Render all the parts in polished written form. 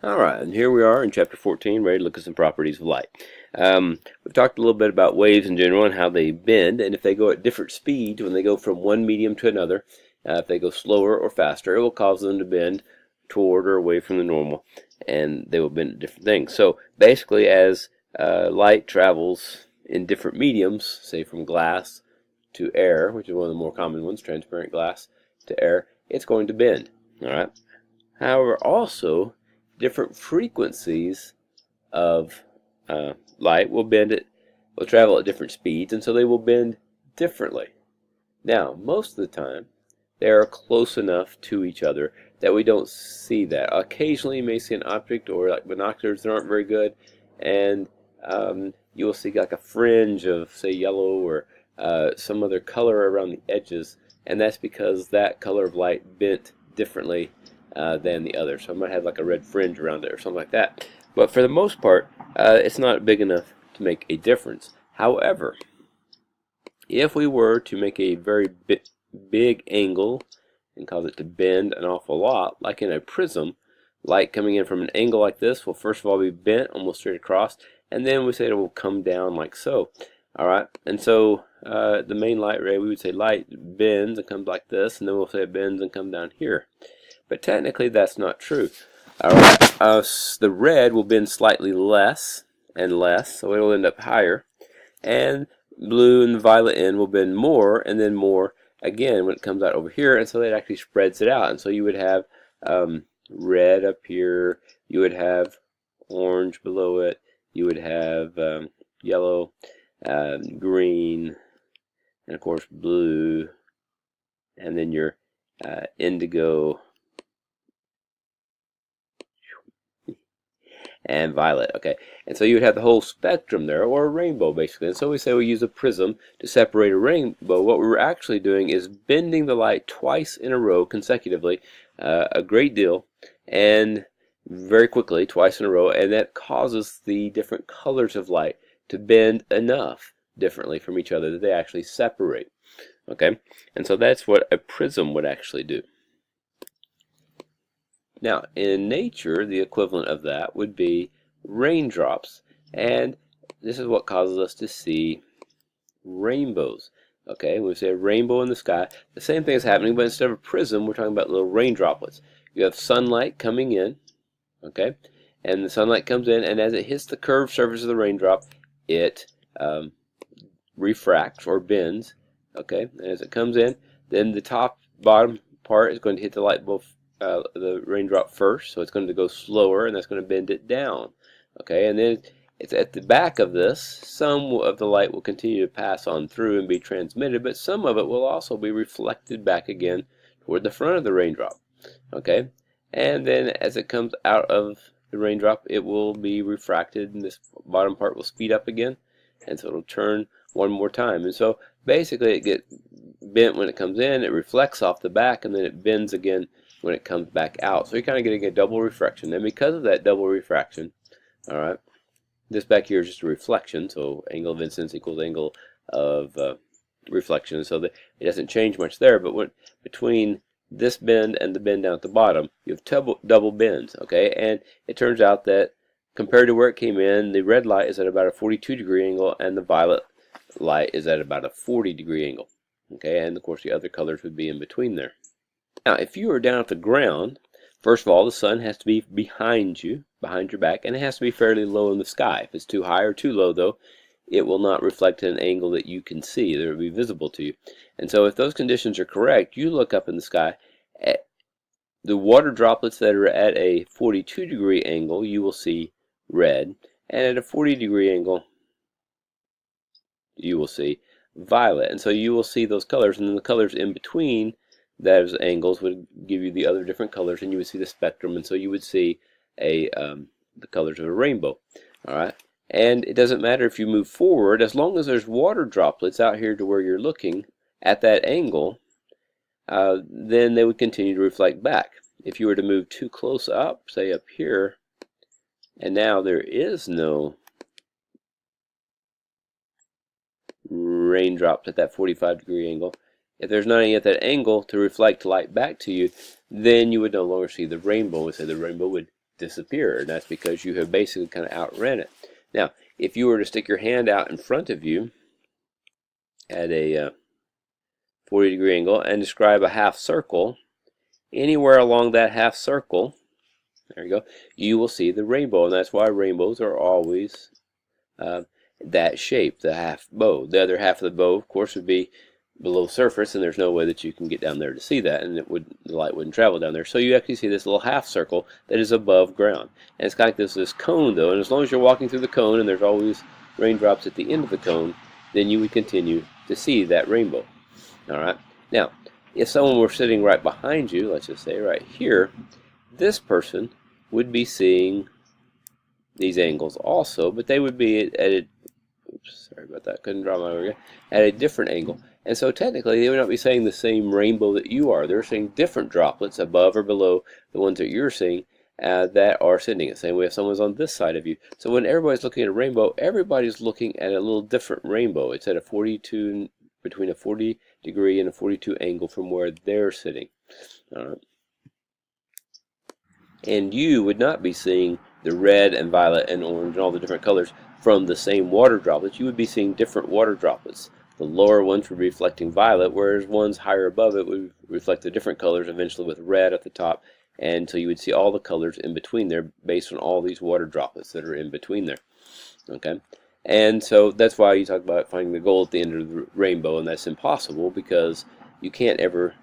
Alright, and here we are in chapter 14, ready to look at some properties of light. We've talked a little bit about waves in general and how they bend, and if they go at different speeds, when they go from one medium to another, if they go slower or faster, it will cause them to bend toward or away from the normal, and they will bend at different things. So basically, as light travels in different mediums, say from glass to air, which is one of the more common ones, transparent glass to air, it's going to bend. Alright. However, also, different frequencies of light will travel at different speeds, and so they will bend differently. Now, most of the time, they are close enough to each other that we don't see that. Occasionally, you may see an object, or like binoculars that aren't very good, and you will see like a fringe of, say, yellow or some other color around the edges, and that's because that color of light bent differently than the other. So I might have like a red fringe around it or something like that. But for the most part, it's not big enough to make a difference. However, if we were to make a very big angle and cause it to bend an awful lot, like in a prism, light coming in from an angle like this will first of all be bent almost straight across, and then we say it will come down like so. Alright, and so the main light ray, we would say light bends and comes like this, and then we'll say it bends and comes down here. But technically that's not true. Alright, the red will bend slightly less and less, so it will end up higher. And blue and the violet end will bend more and then more again when it comes out over here, and so it actually spreads it out. And so you would have red up here, you would have orange below it, you would have yellow, green, and of course blue, and then your indigo and violet. Okay, and so you would have the whole spectrum there, or a rainbow basically. And so we say we use a prism to separate a rainbow. What we're actually doing is bending the light twice in a row consecutively, a great deal, and very quickly, twice in a row, and that causes the different colors of light to bend enough differently from each other that they actually separate. Okay, and so that's what a prism would actually do. Now, in nature, the equivalent of that would be raindrops, and this is what causes us to see rainbows. Okay, when we say a rainbow in the sky, the same thing is happening, but instead of a prism, we're talking about little rain droplets. You have sunlight coming in, okay, and the sunlight comes in, and as it hits the curved surface of the raindrop, it refracts or bends, okay, and as it comes in, then the bottom part is going to hit the light bulb, the raindrop first, so it's going to go slower, and that's going to bend it down. Okay, and then it's at the back of this, some of the light will continue to pass on through and be transmitted, but some of it will also be reflected back again toward the front of the raindrop. Okay, and then as it comes out of the raindrop, it will be refracted, and this bottom part will speed up again, and so it'll turn one more time. And so basically it gets bent when it comes in, it reflects off the back, and then it bends again when it comes back out. So you're kind of getting a double refraction. And because of that double refraction, alright, this back here is just a reflection, so angle of incidence equals angle of reflection, so that it doesn't change much there, but between this bend and the bend down at the bottom, you have double bends, okay? And it turns out that compared to where it came in, the red light is at about a 42-degree angle, and the violet light is at about a 40-degree angle, okay? And of course the other colors would be in between there. Now, if you are down at the ground, first of all, the sun has to be behind you, behind your back, and it has to be fairly low in the sky. If it's too high or too low, though, it will not reflect at an angle that you can see, that will be visible to you. And so if those conditions are correct, you look up in the sky at the water droplets that are at a 42-degree angle, you will see red, and at a 40-degree angle, you will see violet. And so you will see those colors, and then the colors in between those angles would give you the other different colors, and you would see the spectrum, and so you would see the colors of a rainbow. Alright, and it doesn't matter if you move forward, as long as there's water droplets out here to where you're looking at that angle, then they would continue to reflect back. If you were to move too close up, say up here, and now there is no raindrops at that 45-degree angle, if there's not any at that angle to reflect light back to you, then you would no longer see the rainbow. We say the rainbow would disappear, and that's because you have basically kind of outran it. Now, if you were to stick your hand out in front of you at a 40-degree angle and describe a half circle, anywhere along that half circle, there you go, you will see the rainbow, and that's why rainbows are always that shape, the half bow. The other half of the bow, of course, would be below surface, and there's no way that you can get down there to see that, and the light wouldn't travel down there. So you actually see this little half circle that is above ground, and it's kind of like this cone, though. And as long as you're walking through the cone, and there's always raindrops at the end of the cone, then you would continue to see that rainbow. All right. Now, if someone were sitting right behind you, let's just say right here, this person would be seeing these angles also, but they would be at a, oops, sorry about that, couldn't draw my over again, at a different angle. And so technically they would not be seeing the same rainbow that you are. They're seeing different droplets above or below the ones that you're seeing that are sending it. Same way if someone's on this side of you. So when everybody's looking at a rainbow, everybody's looking at a little different rainbow. It's at a 42, between a 40-degree and a 42 angle from where they're sitting. All right. And you would not be seeing the red and violet and orange and all the different colors from the same water droplets. You would be seeing different water droplets. The lower ones would be reflecting violet, whereas ones higher above it would reflect the different colors, eventually with red at the top. And so you would see all the colors in between there based on all these water droplets that are in between there. Okay? And so that's why you talk about finding the goal at the end of the rainbow, and that's impossible because you can't ever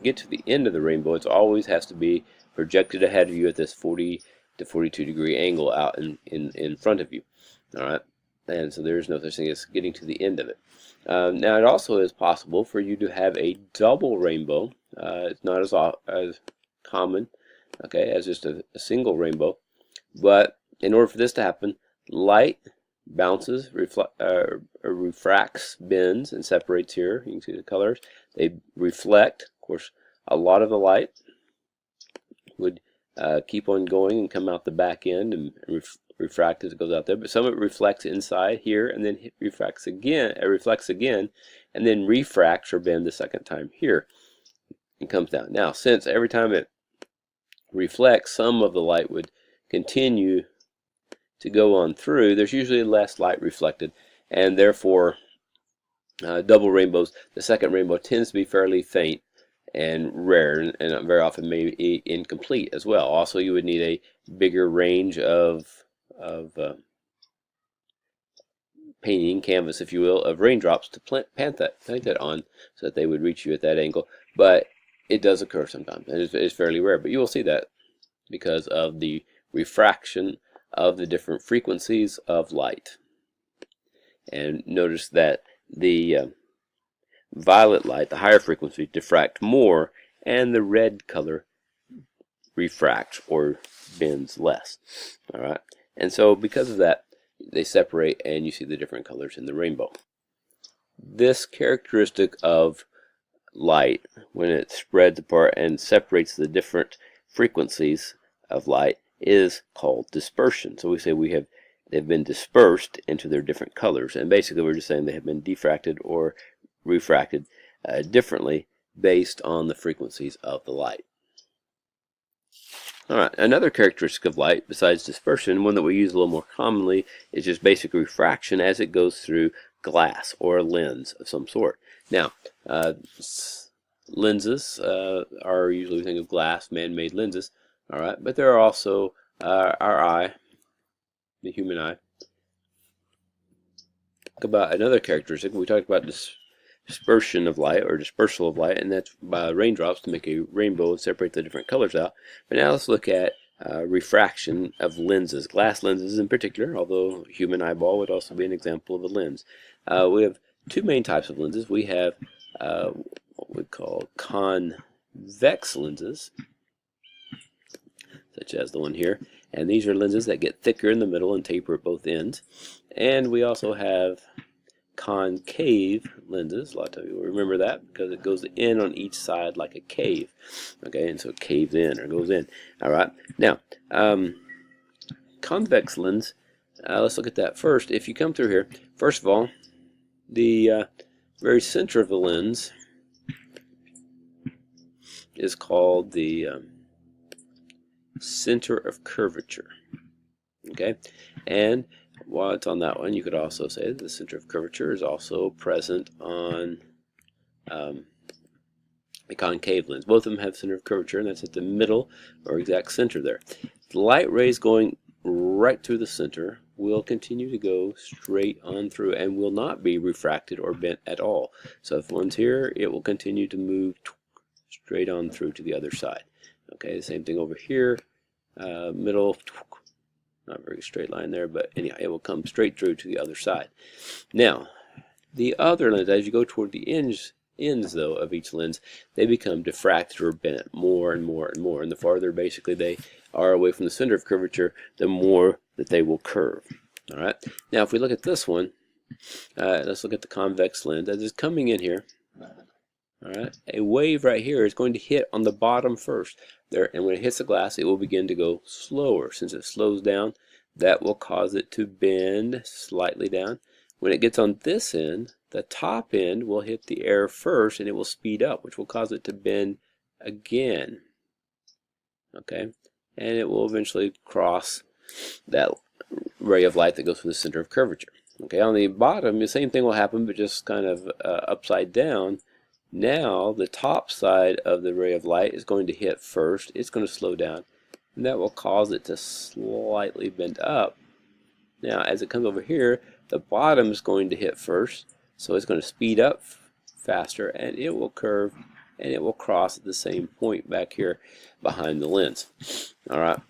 get to the end of the rainbow. It always has to be projected ahead of you at this 40 to 42-degree angle out in front of you. All right, and so there's no such thing as getting to the end of it. Now, it also is possible for you to have a double rainbow. It's not as common, okay, as just a single rainbow. But in order for this to happen, light bounces, refracts, bends, and separates here. You can see the colors. They reflect. Of course, a lot of the light would keep on going and come out the back end and refract as it goes out there, but some of it reflects inside here and then reflects again, and then refracts or bend the second time here and comes down. Now, since every time it reflects, some of the light would continue to go on through, there's usually less light reflected, and therefore double rainbows, the second rainbow tends to be fairly faint and rare, and very often maybe incomplete as well. Also, you would need a bigger range of painting canvas, if you will, of raindrops to paint that on, so that they would reach you at that angle. But it does occur sometimes, and it's fairly rare. But you will see that because of the refraction of the different frequencies of light. And notice that the violet light, the higher frequency, diffract more, and the red color refracts or bends less. All right, and so because of that, they separate, and you see the different colors in the rainbow. This characteristic of light, when it spreads apart and separates the different frequencies of light, is called dispersion. So we say they've been dispersed into their different colors, and basically we're just saying they have been diffracted or refracted differently based on the frequencies of the light. All right, another characteristic of light besides dispersion, one that we use a little more commonly, is just basic refraction as it goes through glass or a lens of some sort. Now, lenses are usually, we think of glass, man-made lenses, all right, but there are also our eye, the human eye. Talk about another characteristic. We talked about dispersion of light or dispersal of light, and that's by raindrops to make a rainbow and separate the different colors out. But now let's look at refraction of lenses, glass lenses in particular, although human eyeball would also be an example of a lens. We have two main types of lenses. We have what we call convex lenses, such as the one here, and these are lenses that get thicker in the middle and taper at both ends. And we also have concave lenses. A lot of you will remember that because it goes in on each side like a cave. Okay, and so it caves in or goes in. All right. Now, convex lens. Let's look at that first. If you come through here, first of all, the very center of the lens is called the center of curvature. Okay, and while it's on that one, you could also say that the center of curvature is also present on a concave lens. Both of them have center of curvature, and that's at the middle or exact center there. The light rays going right through the center will continue to go straight on through and will not be refracted or bent at all. So if one's here, it will continue to move straight on through to the other side. Okay, the same thing over here, middle, not very straight line there, but anyhow, it will come straight through to the other side. Now, the other lens, as you go toward the ends though of each lens, they become diffracted or bent more and more and more, and the farther basically they are away from the center of curvature, the more that they will curve. All right, now if we look at this one, let's look at the convex lens as it's coming in here. All right, a wave right here is going to hit on the bottom first there, and when it hits the glass, it will begin to go slower. Since it slows down, that will cause it to bend slightly down. When it gets on this end, the top end will hit the air first, and it will speed up, which will cause it to bend again. Okay, and it will eventually cross that ray of light that goes through the center of curvature. Okay, on the bottom, the same thing will happen, but just kind of upside down. Now the top side of the ray of light is going to hit first. It's going to slow down, and that will cause it to slightly bend up. Now as it comes over here, the bottom is going to hit first, so it's going to speed up faster, and it will curve, and it will cross at the same point back here behind the lens. All right.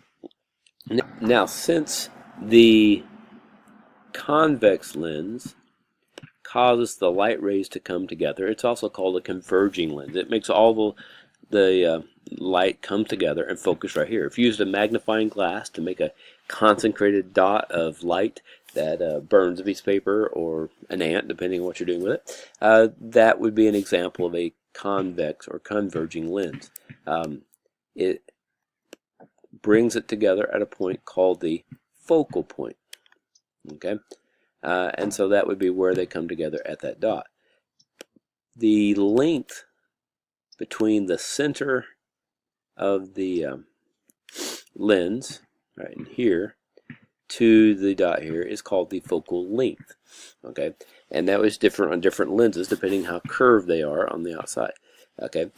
Now since the convex lens causes the light rays to come together, it's also called a converging lens. It makes all the light come together and focus right here. If you used a magnifying glass to make a concentrated dot of light that burns a piece of paper or an ant, depending on what you're doing with it, that would be an example of a convex or converging lens. It brings it together at a point called the focal point. Okay, and so that would be where they come together at that dot. The length between the center of the lens, right in here, to the dot here is called the focal length. Okay, and that was different on different lenses depending how curved they are on the outside. Okay,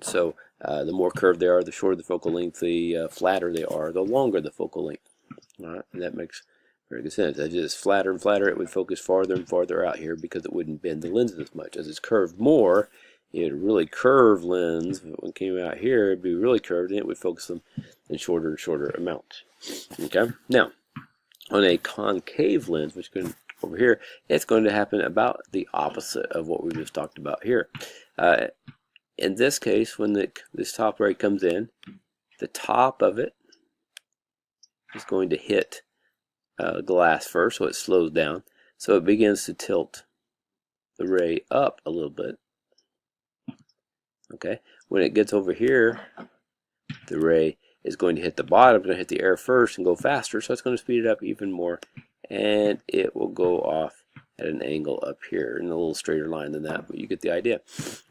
so the more curved they are, the shorter the focal length, the flatter they are, the longer the focal length. All right, and that makes very good sense. As it's flatter and flatter, it would focus farther and farther out here because it wouldn't bend the lenses as much. As it's curved more, a really curved lens, if it came out here, it'd be really curved, and it would focus them in shorter and shorter amounts. Okay, now on a concave lens, which is over here, it's going to happen about the opposite of what we just talked about here. In this case, when this top ray comes in, the top of it is going to hit glass first, so it slows down. So it begins to tilt the ray up a little bit. Okay, when it gets over here, the ray is going to hit the bottom, going to hit the air first and go faster, so it's going to speed it up even more, and it will go off at an angle up here in a little straighter line than that, but you get the idea.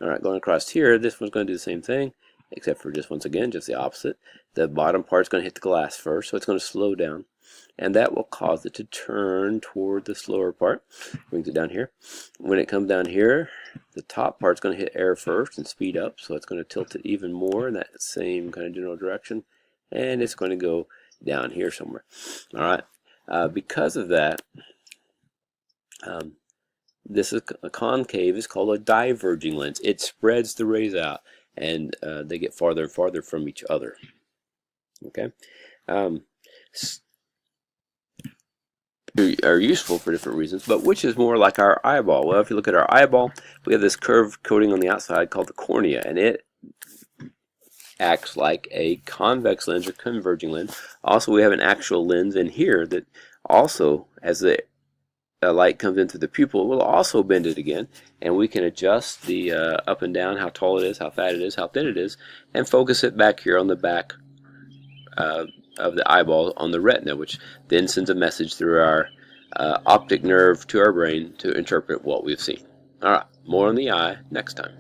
All right, going across here, this one's going to do the same thing, except for just once again, just the opposite. The bottom part's going to hit the glass first, so it's going to slow down, and that will cause it to turn toward the slower part. Brings it down here. When it comes down here, the top part's going to hit air first and speed up, so it's going to tilt it even more in that same kind of general direction, and it's going to go down here somewhere. All right, because of that, this is a concave is called a diverging lens. It spreads the rays out, and they get farther and farther from each other. Okay, are useful for different reasons, but which is more like our eyeball? Well, if you look at our eyeball, we have this curved coating on the outside called the cornea, and it acts like a convex lens or converging lens. Also, we have an actual lens in here that also, as the light comes into the pupil, will also bend it again, and we can adjust the up and down, how tall it is, how fat it is, how thin it is, and focus it back here on the back of the eyeball on the retina, which then sends a message through our optic nerve to our brain to interpret what we've seen. All right, more on the eye next time.